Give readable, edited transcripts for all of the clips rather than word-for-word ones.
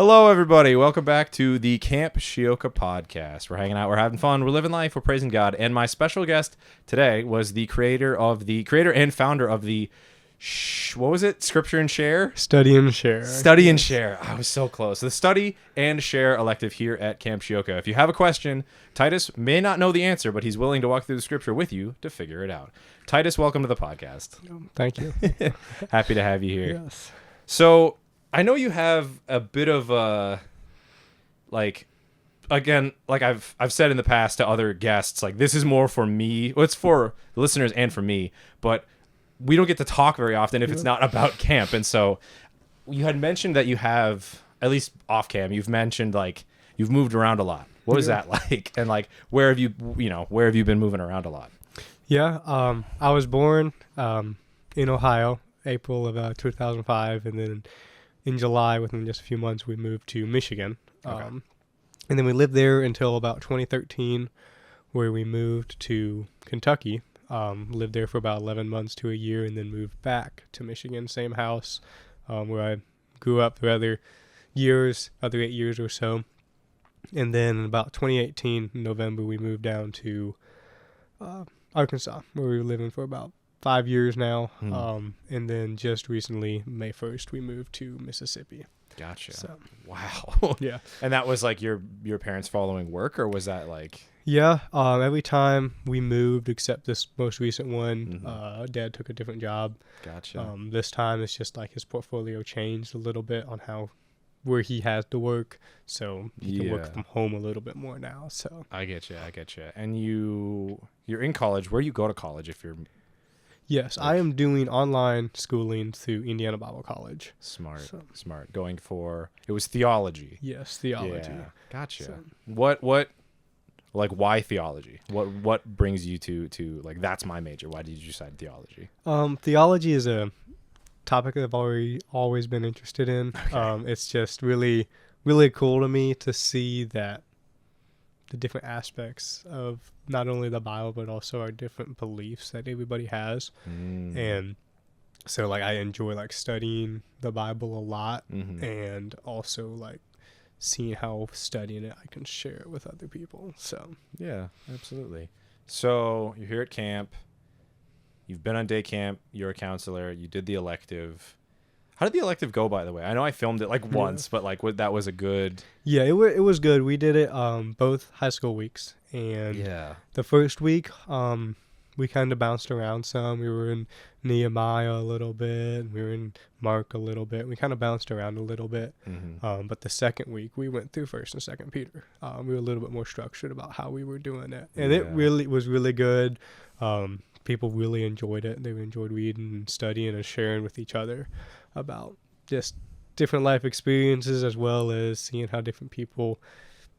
Hello, everybody. Welcome back to the Camp Shioka podcast. We're hanging out, we're having fun, we're living life, we're praising God. And my special guest today was the creator and founder of the what was it? Scripture and Share? Study and Share. Study and Share. I was so close. The Study and Share elective here at Camp Shioka. If you have a question, Titus may not know the answer, but he's willing to walk through the scripture with you to figure it out. Titus, welcome to the podcast. Thank you. Happy to have you here. Yes. So I know you have a bit of a, like I've said in the past to other guests, like, this is more for me. Well, it's for the listeners and for me, but we don't get to talk very often if it's not about camp. And so you had mentioned that you have, at least off cam, you've mentioned like you've moved around a lot. What is that like? And like, where have you been moving around a lot? Yeah. I was born in Ohio, April of 2005, and then in July, within just a few months, we moved to Michigan. Okay. And then we lived there until about 2013, where we moved to Kentucky. Lived there for about 11 months to a year, and then moved back to Michigan, same house where I grew up the other 8 years or so. And then in about 2018, in November, we moved down to Arkansas, where we were living for about 5 years now. And then just recently, May 1st, we moved to Mississippi. Gotcha. So, wow. yeah. And that was like your parents following work, or was that like? Yeah. Every time we moved, except this most recent one, Dad took a different job. Gotcha. This time it's just like his portfolio changed a little bit on where he has to work, so he can work from home a little bit more now. So I get you. And you're in college. Where you go to college if you're? Yes, I am doing online schooling through Indiana Bible College. Smart. Going for, it was theology. Yes, theology. Yeah. Gotcha. So, What like, why theology? What brings you to like, that's my major? Why did you decide theology? Theology is a topic that I've always been interested in. Okay. It's just really, really cool to me to see that the different aspects of not only the Bible, but also our different beliefs that everybody has. And so like, I enjoy like studying the Bible a lot, and also like seeing how studying it I can share it with other people. So yeah, absolutely. So you're here at camp, you've been on day camp, you're a counselor, you did the elective. How did the elective go, by the way? I know I filmed it like once, but like, that was a good... Yeah, it was good. We did it both high school weeks, and the first week we kind of bounced around some. We were in Nehemiah a little bit, we were in Mark a little bit. We kind of bounced around a little bit, but the second week we went through 1st and 2nd Peter. We were a little bit more structured about how we were doing it, and it really was really good. People really enjoyed it. They enjoyed reading and studying and sharing with each other about just different life experiences, as well as seeing how different people,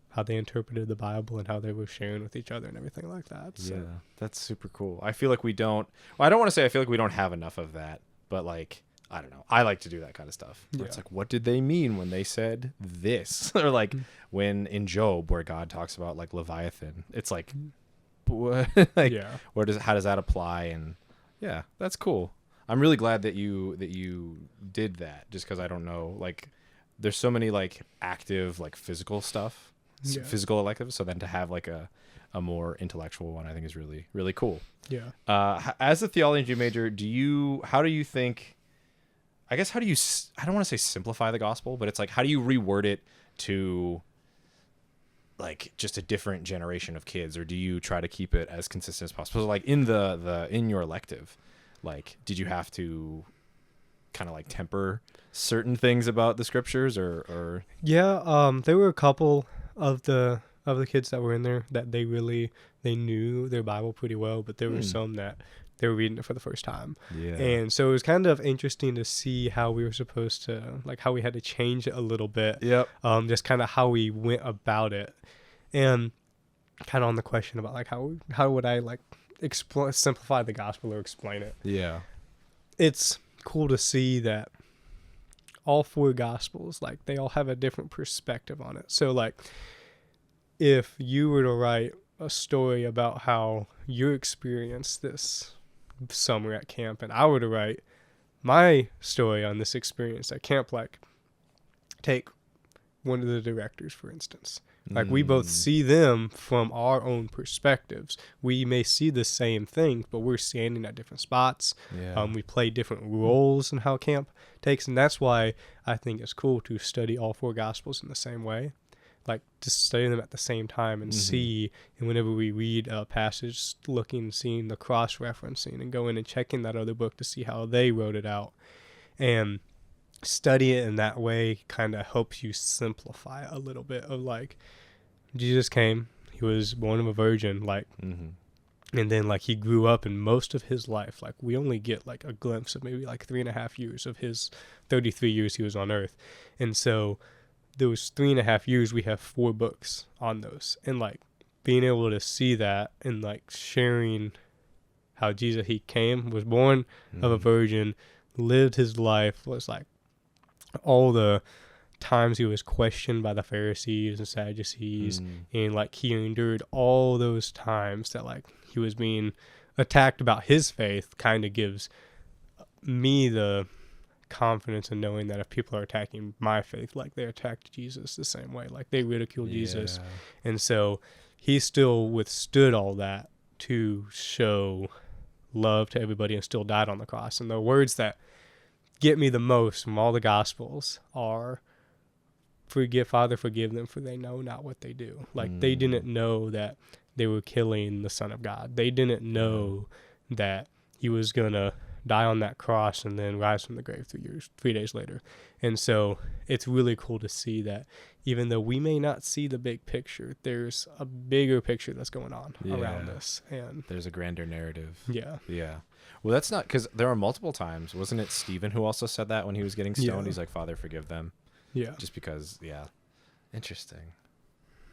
how they interpreted the Bible and how they were sharing with each other and everything like that. So. Yeah, that's super cool. I feel like we don't, well, I don't want to say I feel like we don't have enough of that, but like, I don't know. I like to do that kind of stuff. Yeah. It's like, what did they mean when they said this? Or like when in Job, where God talks about like Leviathan, it's like, like, how does that apply? And yeah, that's cool. I'm really glad that you did that, just because I don't know, like, there's so many like active like physical stuff, physical electives. So then to have like a more intellectual one, I think is really, really cool. Yeah. As a theology major, how do you think, I guess, I don't want to say simplify the gospel, but it's like, how do you reword it to like just a different generation of kids, or do you try to keep it as consistent as possible? So like in in your elective, like, did you have to kind of like temper certain things about the scriptures, or? Yeah, there were a couple of the kids that were in there that they knew their Bible pretty well, but there were some that they were reading it for the first time. Yeah. And so it was kind of interesting to see how we were supposed to, like, how we had to change it a little bit. Yep. Just kind of how we went about it. And kind of on the question about like, how would I like simplify the gospel or explain it? Yeah. It's cool to see that all 4 gospels, like, they all have a different perspective on it. So like, if you were to write a story about how you experienced this summer at camp, and I were to write my story on this experience at camp, like, take one of the directors, for instance. Like, we both see them from our own perspectives. We may see the same thing, but we're standing at different spots. Yeah. We play different roles in how camp takes, and that's why I think it's cool to study all 4 Gospels in the same way. Like, just study them at the same time and see, and whenever we read a passage, looking, seeing the cross-referencing, and going and checking that other book to see how they wrote it out. And study it in that way kind of helps you simplify a little bit of, like, Jesus came, he was born of a virgin, like, and then, like, he grew up, in most of his life, like, we only get, like, a glimpse of maybe, like, 3.5 years of his 33 years he was on earth. And so those 3.5 years, we have 4 books on those, and, like, being able to see that and, like, sharing how Jesus, he came, was born of a virgin, lived his life, was, like, all the times he was questioned by the Pharisees and Sadducees, and, like, he endured all those times that, like, he was being attacked about his faith, kind of gives me the confidence in knowing that if people are attacking my faith, like, they attacked Jesus the same way, like, they ridiculed Jesus. And so he still withstood all that to show love to everybody and still died on the cross. And the words that get me the most from all the Gospels are, Father, forgive them, for they know not what they do. Like, they didn't know that they were killing the Son of God. They didn't know that he was going to die on that cross and then rise from the grave 3 days later. And so it's really cool to see that even though we may not see the big picture, there's a bigger picture that's going on around us. And there's a grander narrative. Yeah. Well, that's not, because there are multiple times. Wasn't it Stephen who also said that when he was getting stoned? He's like, Father, forgive them. Yeah. Just because, Interesting.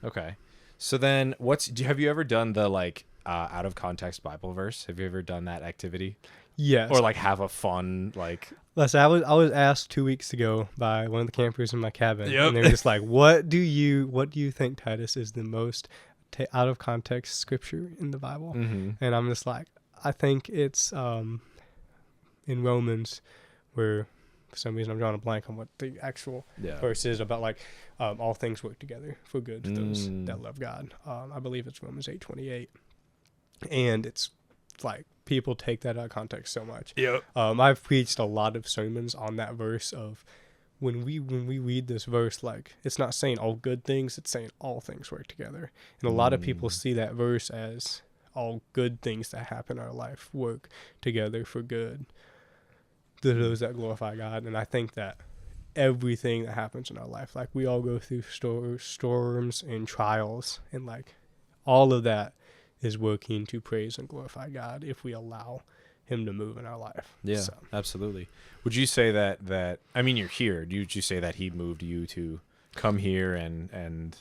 Okay. So then have you ever done the, like, out of context Bible verse? Have you ever done that activity? Yes. Or, like, have a fun, like... Listen, I was asked 2 weeks ago by one of the campers in my cabin, and they were just like, what do you think, Titus, is the most out of context scripture in the Bible? And I'm just like, I think it's in Romans, where for some reason I'm drawing a blank on what the actual verse is about, like, all things work together for good to those that love God. I believe it's Romans 8:28, and it's like, people take that out of context so much. I've preached a lot of sermons on that verse of when we read this verse, like, it's not saying all good things, it's saying all things work together. And a lot of people see that verse as all good things that happen in our life work together for good to those that glorify God. And I think that everything that happens in our life, like, we all go through storms and trials, and, like, all of that is working to praise and glorify God if we allow him to move in our life. Yeah, so. Absolutely. Would you say that I mean, you're here. Would you say that he moved you to come here and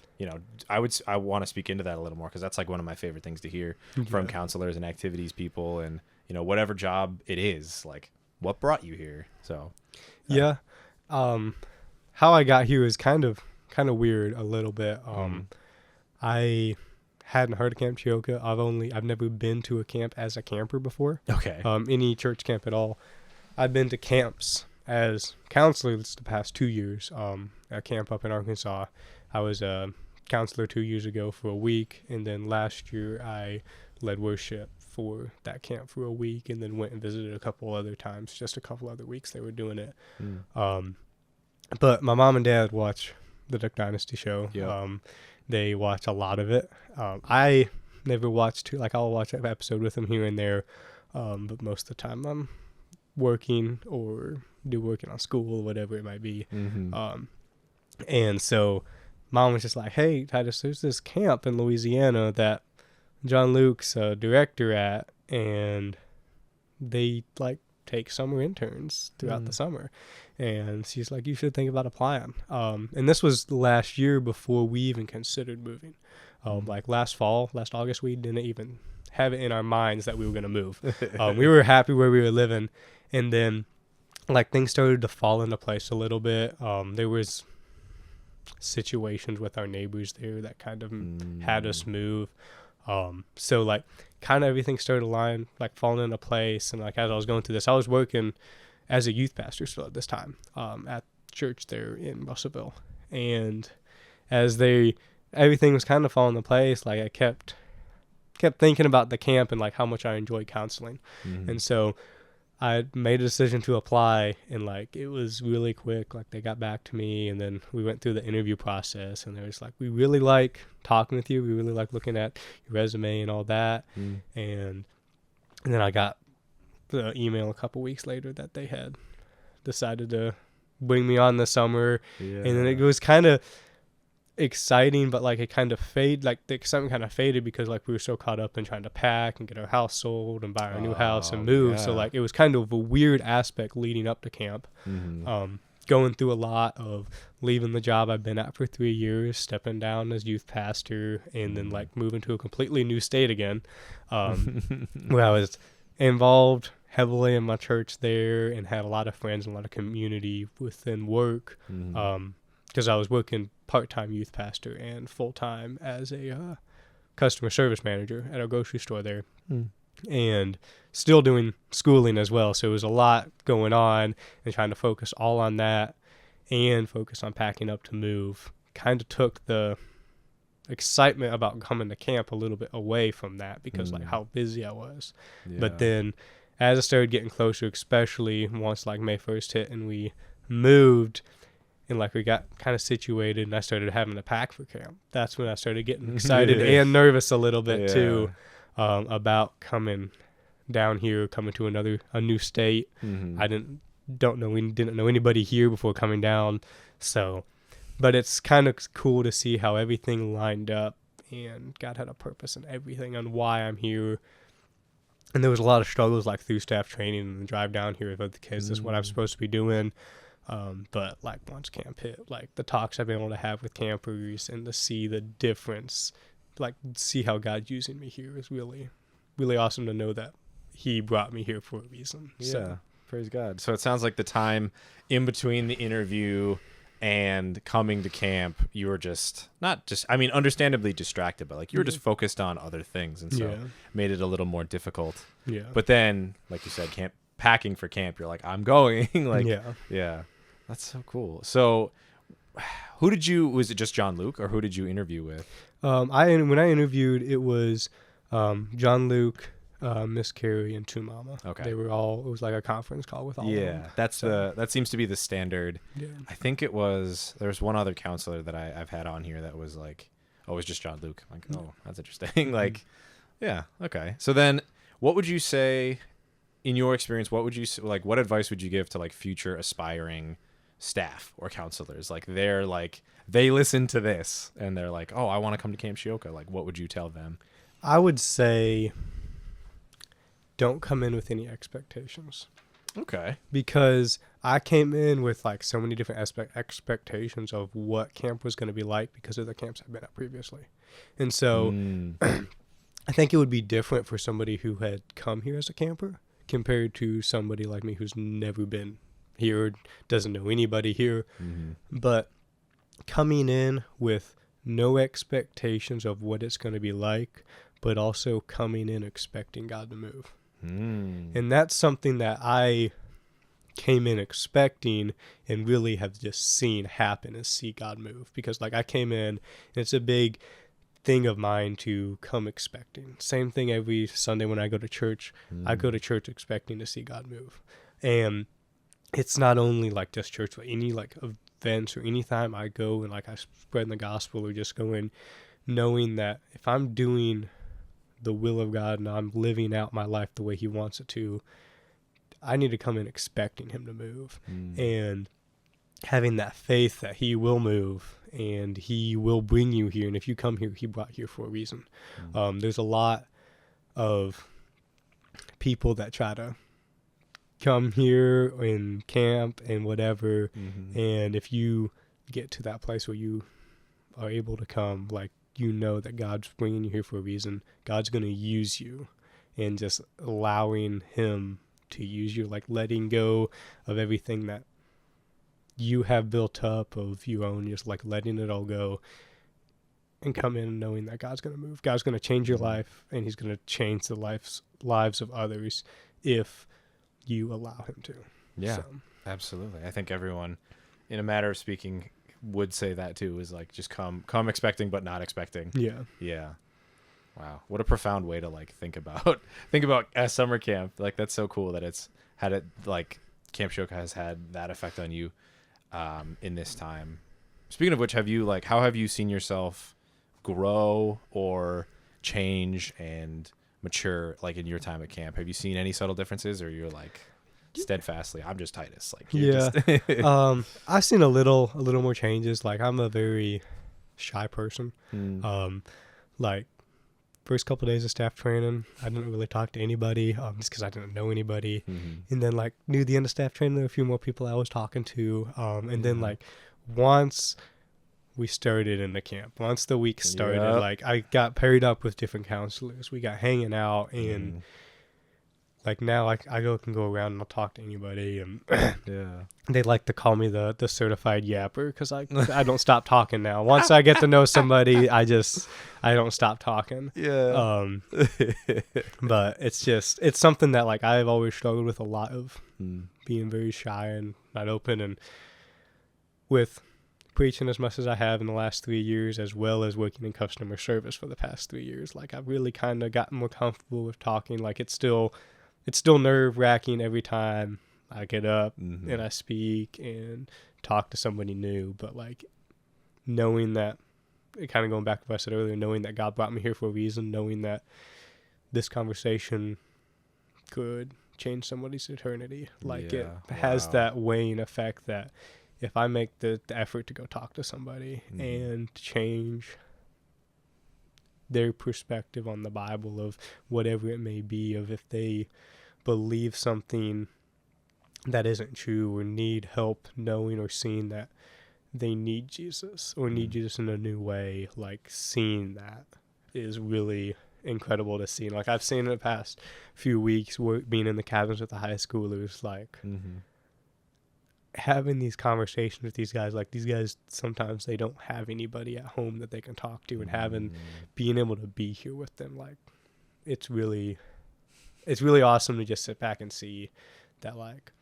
I want to speak into that a little more, because that's, like, one of my favorite things to hear from counselors and activities people, and, whatever job it is, like, what brought you here? So, how I got here is kind of weird a little bit. I hadn't heard of Camp Chioka. I've never been to a camp as a camper before. Okay. Any church camp at all. I've been to camps as counselors the past 2 years. A camp up in Arkansas. I was a counselor 2 years ago for a week, and then last year I led worship for that camp for a week, and then went and visited a couple other times, just a couple other weeks they were doing it. But my mom and dad watch the Duck Dynasty show. They watch a lot of it. I never watched, like, I'll watch an episode with them here and there, but most of the time I'm working or working on school or whatever it might be. And so Mom was just like, hey, Titus, there's this camp in Louisiana that John Luke's a director at, and they, like, take summer interns throughout the summer. And she's like, you should think about applying. And this was last year before we even considered moving. Like, last August, we didn't even have it in our minds that we were going to move. We were happy where we were living. And then, like, things started to fall into place a little bit. There was situations with our neighbors there that kind of had us move. So, like, kind of everything started falling into place. And, like, as I was going through this, I was working as a youth pastor still at this time, at church there in Russellville. And as everything was kind of falling into place, like I kept thinking about the camp and like how much I enjoyed counseling. Mm-hmm. And so I made a decision to apply, and like it was really quick. Like they got back to me, and then we went through the interview process, and they was like, we really like talking with you. We really like looking at your resume and all that. And then I got the email a couple weeks later that they had decided to bring me on this summer. And then it was kind of exciting, but like it kind of the excitement kind of faded because like we were so caught up in trying to pack and get our house sold and buy our new house and move. So like it was kind of a weird aspect leading up to camp. Going through a lot of leaving the job I've been at for 3 years, stepping down as youth pastor, and then like moving to a completely new state again, where I was involved heavily in my church there and had a lot of friends and a lot of community within work, because I was working part-time youth pastor and full-time as a customer service manager at a grocery store there, and still doing schooling as well. So it was a lot going on, and trying to focus all on that and focus on packing up to move kind of took the excitement about coming to camp a little bit away from that because like how busy I was. But then as I started getting closer, especially once like May 1st hit and we moved and like we got kind of situated and I started having to pack for camp, that's when I started getting excited and nervous a little bit too, about coming down here, coming to a new state. I didn't know anybody here before coming down. So, but it's kind of cool to see how everything lined up and God had a purpose in everything on why I'm here. And there was a lot of struggles like through staff training and the drive down here with the kids. This is what I'm supposed to be doing. But like once camp hit, like the talks I've been able to have with campers and to see the difference, like see how God's using me here is really, really awesome to know that he brought me here for a reason. Yeah. So. Praise God. So it sounds like the time in between the interview and coming to camp, you were understandably distracted, but like you were just focused on other things, and so made it a little more difficult. Yeah. But then, like you said, packing for camp, you're like, I'm going. Yeah. That's so cool. So was it just John Luke, or who did you interview with? When I interviewed, it was John Luke, Miss Carrie, and Two Mama. Okay. It was like a conference call with all of them. Yeah, that seems to be the standard. Yeah. I think there's one other counselor that I've had on here that was like, it was just John Luke. I'm like, that's interesting. Like, yeah, okay. So then what would you say, in your experience, what advice would you give to like future aspiring staff or counselors? Like they listen to this and they're like, oh, I want to come to Camp Shioka. Like, what would you tell them? I would say don't come in with any expectations. Okay. Because I came in with like so many different expectations of what camp was going to be like because of the camps I've been at previously. And so I think it would be different for somebody who had come here as a camper compared to somebody like me who's never been here, doesn't know anybody here. But coming in with no expectations of what it's going to be like, but also coming in expecting God to move. And that's something that I came in expecting and really have just seen happen, is see God move. Because like I came in, and it's a big thing of mine to come expecting. Same thing every Sunday when I go to church. I go to church expecting to see God move. And it's not only like just church, but any like events or anytime I go and like I spread the gospel or just going, knowing that if I'm doing the will of God and I'm living out my life the way he wants it to, I need to come in expecting him to move and having that faith that he will move and he will bring you here. And if you come here, he brought you here for a reason. There's a lot of people that try to come here and camp and whatever. And if you get to that place where you are able to come, like, you know that God's bringing you here for a reason. God's going to use you, and just allowing him to use you, like letting go of everything that you have built up of your own, just like letting it all go and come in knowing that God's going to move. God's going to change your life, and he's going to change the lives of others if you allow him to. Yeah, absolutely. I think everyone, in a matter of speaking, would say that too, is like just come expecting but not expecting. Yeah. Wow, what a profound way to like think about a summer camp. Like that's so cool that it's had it like Camp Shoka has had that effect on you in this time. Speaking of which, how have you seen yourself grow or change and mature like in your time at camp? Have you seen any subtle differences, or you're like steadfastly, I'm just Titus? Like I've seen a little more changes. Like I'm a very shy person. Like first couple of days of staff training, I didn't really talk to anybody just because I didn't know anybody. And then like near the end of staff training, there were a few more people I was talking to. And then like once we started in the camp, once the week started, like I got paired up with different counselors. We got hanging out, and like now I can go around and I'll talk to anybody, and they like to call me the certified yapper because I don't stop talking now. Once I get to know somebody, I don't stop talking. But it's something that like I've always struggled with a lot of, being very shy and not open, and with preaching as much as I have in the last 3 years, as well as working in customer service for the past 3 years, like I've really kind of gotten more comfortable with talking. Like it's still nerve-wracking every time I get up and I speak and talk to somebody new, but like knowing that, kind of going back to what I said earlier, knowing that God brought me here for a reason, knowing that this conversation could change somebody's eternity, like it has that weighing effect that if I make the effort to go talk to somebody and change their perspective on the Bible, of whatever it may be, of if they believe something that isn't true or need help knowing or seeing that they need Jesus or need Jesus in a new way, like seeing that is really incredible to see. Like I've seen in the past few weeks being in the cabins with the high schoolers, like having these conversations with these guys. Like these guys, sometimes they don't have anybody at home that they can talk to, and being able to be here with them, like it's really awesome to just sit back and see that like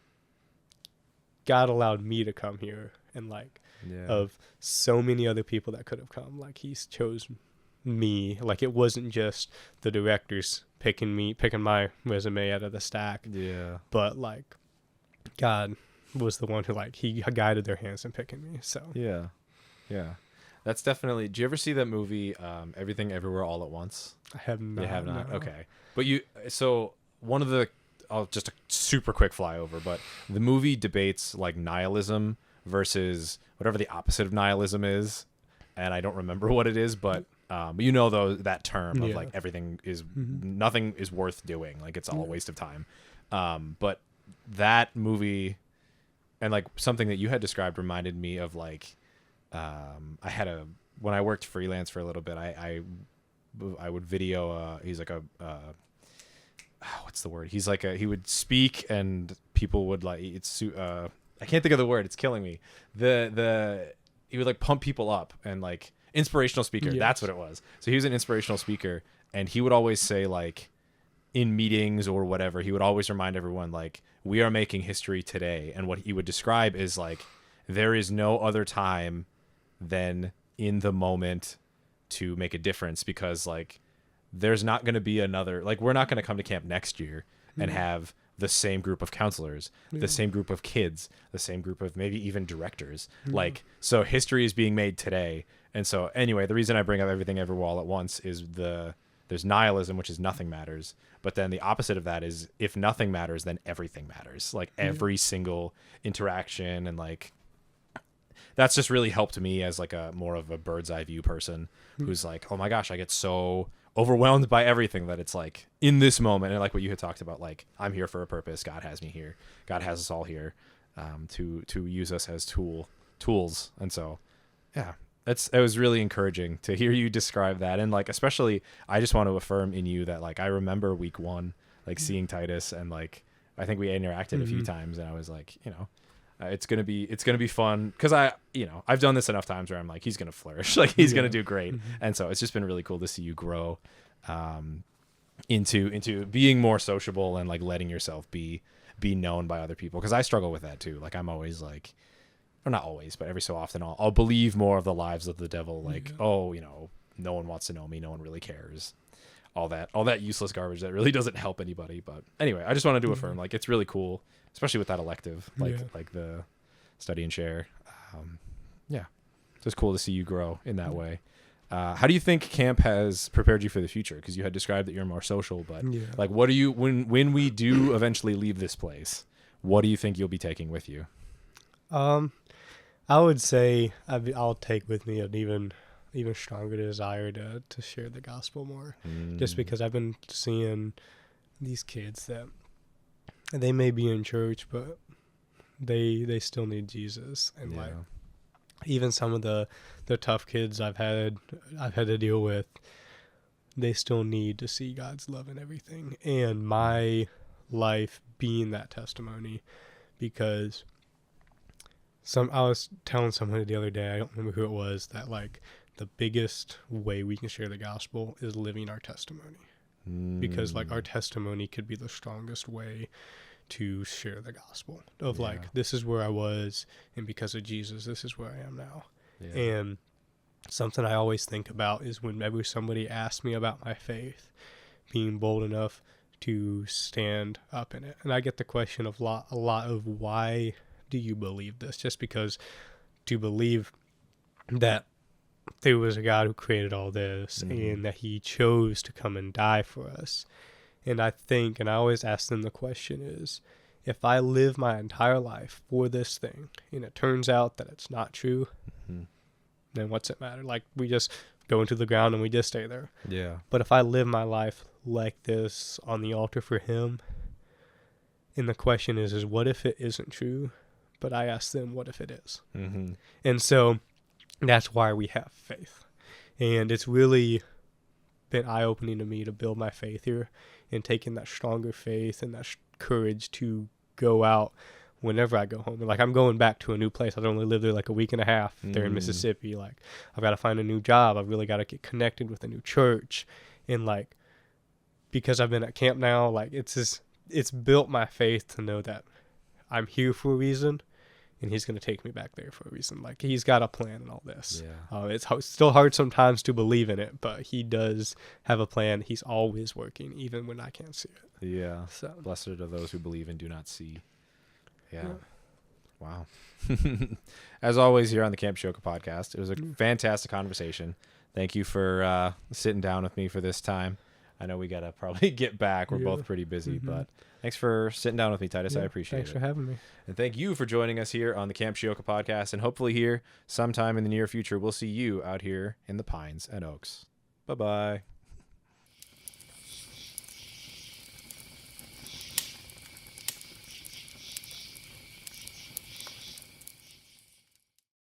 God allowed me to come here, and like of so many other people that could have come, like he's chose me. Like it wasn't just the directors picking my resume out of the stack, but like God was the one who like he guided their hands in picking me. So that's definitely. Do you ever see that movie Everything Everywhere All at Once? I have not. You have not? No. Okay. But one of the, just a super quick flyover, but the movie debates like nihilism versus whatever the opposite of nihilism is, and I don't remember what it is, but you know that term of like everything is nothing is worth doing, like it's all a waste of time. But that movie and like something that you had described reminded me of like when I worked freelance for a little bit, I would video he's like a what's the word? He's like he would speak and people would like I can't think of the word. It's killing me. He would like pump people up and like inspirational speaker. Yes. That's what it was. So he was an inspirational speaker, and he would always say like in meetings or whatever, he would always remind everyone like we are making history today. And what he would describe is like there is no other time than in the moment to make a difference, because like there's not going to be another, like we're not going to come to camp next year and have the same group of counselors, the same group of kids, the same group of maybe even directors. Like, so history is being made today. And so anyway, the reason I bring up Everything Everywhere All at Once is there's nihilism, which is nothing matters. But then the opposite of that is if nothing matters, then everything matters. Like every single interaction, and like, that's just really helped me as like a more of a bird's eye view person who's like, oh my gosh, I get so overwhelmed by everything that it's like in this moment. And like what you had talked about, like I'm here for a purpose. God has me here. God has us all here to use us as tools. And so, yeah, it was really encouraging to hear you describe that. And like, especially I just want to affirm in you that like, I remember week 1, like seeing Titus, and like, I think we interacted a few times, and I was like, it's gonna be fun, because I've done this enough times where I'm like, he's gonna flourish, like he's gonna do great. And so it's just been really cool to see you grow into being more sociable and like letting yourself be known by other people, because I struggle with that too. Like I'm always like, or not always, but every so often I'll believe more of the lies of the devil. Like, oh, no one wants to know me. No one really cares. All that useless garbage that really doesn't help anybody. But anyway, I just wanted to affirm, like, it's really cool, especially with that elective, like the study and share. So it's cool to see you grow in that way. How do you think camp has prepared you for the future? Because you had described that you're more social, but like, what do you, when we do eventually leave this place, what do you think you'll be taking with you? I would say I'll take with me an even stronger desire to share the gospel more, just because I've been seeing these kids that they may be in church, but they still need Jesus, and like even some of the tough kids I've had to deal with, they still need to see God's love in everything, and my life being that testimony, because I was telling somebody the other day, I don't remember who it was, that like the biggest way we can share the gospel is living our testimony, because like our testimony could be the strongest way to share the gospel of like, this is where I was, and because of Jesus, this is where I am now. And something I always think about is whenever somebody asks me about my faith, being bold enough to stand up in it. And I get the question of a lot of, why do you believe this? Just because to believe that there was a God who created all this, and that he chose to come and die for us. And I think, and I always ask them the question is, if I live my entire life for this thing, and it turns out that it's not true, then what's it matter? Like, we just go into the ground and we just stay there. Yeah. But if I live my life like this on the altar for him, and the question is what if it isn't true? But I ask them, what if it is? And so that's why we have faith. And it's really been eye-opening to me to build my faith here, and taking that stronger faith and that courage to go out whenever I go home. Like, I'm going back to a new place. I've only lived there like a week and a half there in Mississippi. Like, I've got to find a new job. I've really got to get connected with a new church. And like, because I've been at camp now, like, it's built my faith to know that I'm here for a reason, and he's going to take me back there for a reason. Like, he's got a plan in all this. It's still hard sometimes to believe in it, but he does have a plan. He's always working, even when I can't see it. Yeah. So blessed are those who believe and do not see. Yeah. Wow. As always, here on the Camp Shoka podcast, it was a fantastic conversation. Thank you for sitting down with me for this time. I know we got to probably get back. We're both pretty busy, but thanks for sitting down with me, Titus. I appreciate it. Thanks for having me. And thank you for joining us here on the Camp Shoka podcast. And hopefully here sometime in the near future, we'll see you out here in the Pines and Oaks. Bye-bye.